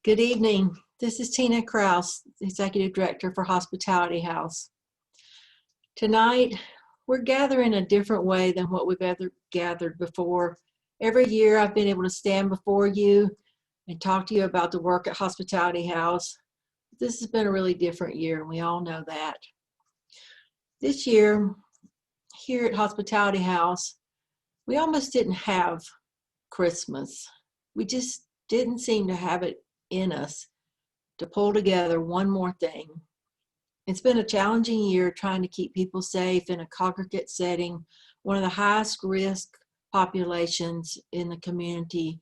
Good evening. This is Tina Krause, Executive Director for Hospitality House. Tonight, we're gathering a different way than what we've ever gathered before. Every year, I've been able to stand before you and talk to you about the work at Hospitality House. This has been a really different year, and we all know that. This year, here at Hospitality House, we almost didn't have Christmas. We just didn't seem to have it in us to pull together one more thing. It's been a challenging year trying to keep people safe in a congregate setting, one of the highest risk populations in the community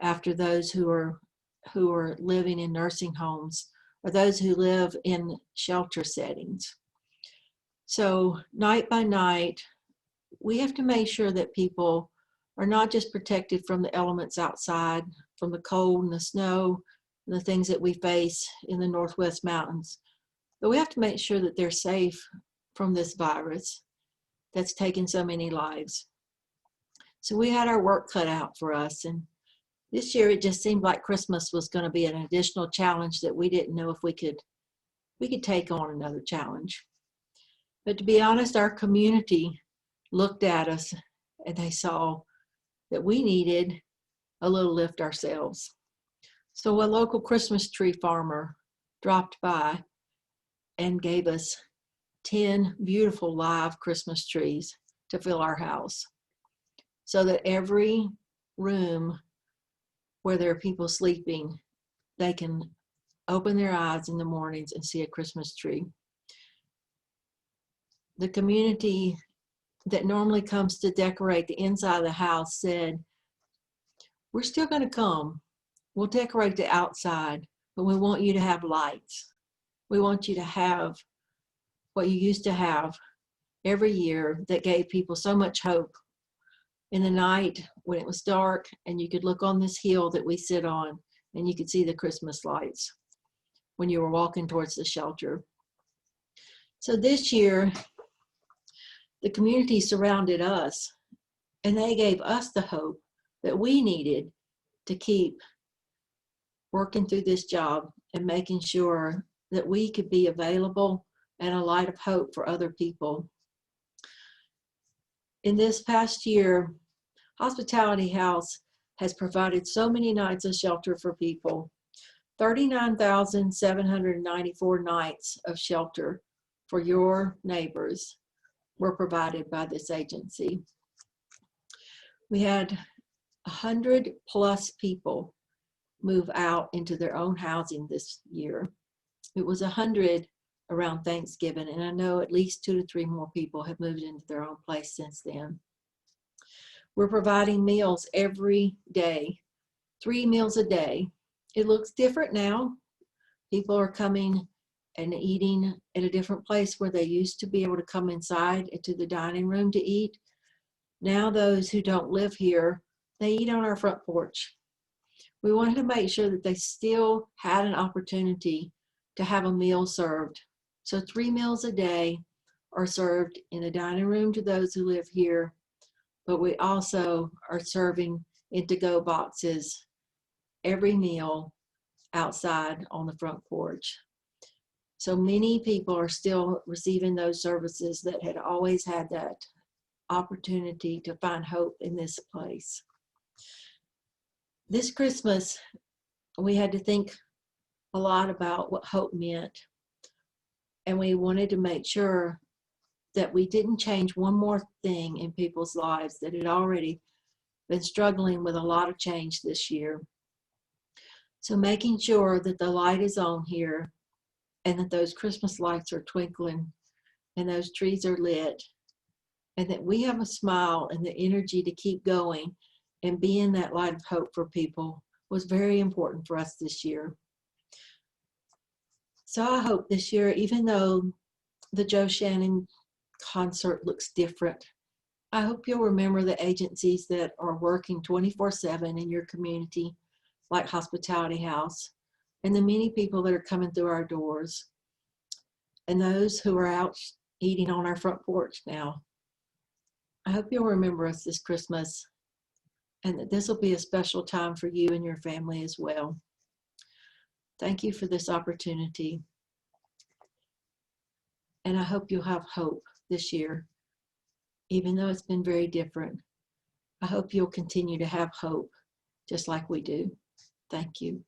after those who are living in nursing homes or those who live in shelter settings. So night by night, we have to make sure that people are not just protected from the elements outside, from the cold and the snow, and the things that we face in the Northwest Mountains, but we have to make sure that they're safe from this virus that's taken so many lives. So we had our work cut out for us, and this year it just seemed like Christmas was going to be an additional challenge that we didn't know if we could take on another challenge. But to be honest, our community looked at us and they saw that we needed a little lift ourselves. So a local Christmas tree farmer dropped by and gave us 10 beautiful live Christmas trees to fill our house, so that every room where there are people sleeping, they can open their eyes in the mornings and see a Christmas tree. The community that normally comes to decorate the inside of the house said, "We're still going to come. We'll decorate the outside, but we want you to have lights. We want you to have what you used to have every year that gave people so much hope in the night when it was dark and you could look on this hill that we sit on and you could see the Christmas lights when you were walking towards the shelter." So this year, the community surrounded us and they gave us the hope that we needed to keep working through this job and making sure that we could be available and a light of hope for other people. In this past year, Hospitality House has provided so many nights of shelter for people. 39,794 nights of shelter for your neighbors were provided by this agency. We had 100 plus people move out into their own housing this year. It was 100 around Thanksgiving, and I know at least 2 to 3 more people have moved into their own place since then. We're providing meals every day, 3 meals a day. It looks different now. People are coming and eating at a different place where they used to be able to come inside into the dining room to eat. Now those who don't live here, they eat on our front porch. We wanted to make sure that they still had an opportunity to have a meal served. So 3 meals a day are served in the dining room to those who live here, but we also are serving in to-go boxes every meal outside on the front porch. So many people are still receiving those services that had always had that opportunity to find hope in this place. This Christmas, we had to think a lot about what hope meant, and we wanted to make sure that we didn't change one more thing in people's lives that had already been struggling with a lot of change this year. So making sure that the light is on here and that those Christmas lights are twinkling and those trees are lit and that we have a smile and the energy to keep going and being that light of hope for people was very important for us this year. So I hope this year, even though the Joe Shannon concert looks different, I hope you'll remember the agencies that are working 24/7 in your community, like Hospitality House, and the many people that are coming through our doors, and those who are out eating on our front porch now. I hope you'll remember us this Christmas, and that this will be a special time for you and your family as well. Thank you for this opportunity. And I hope you'll have hope this year, even though it's been very different. I hope you'll continue to have hope, just like we do. Thank you.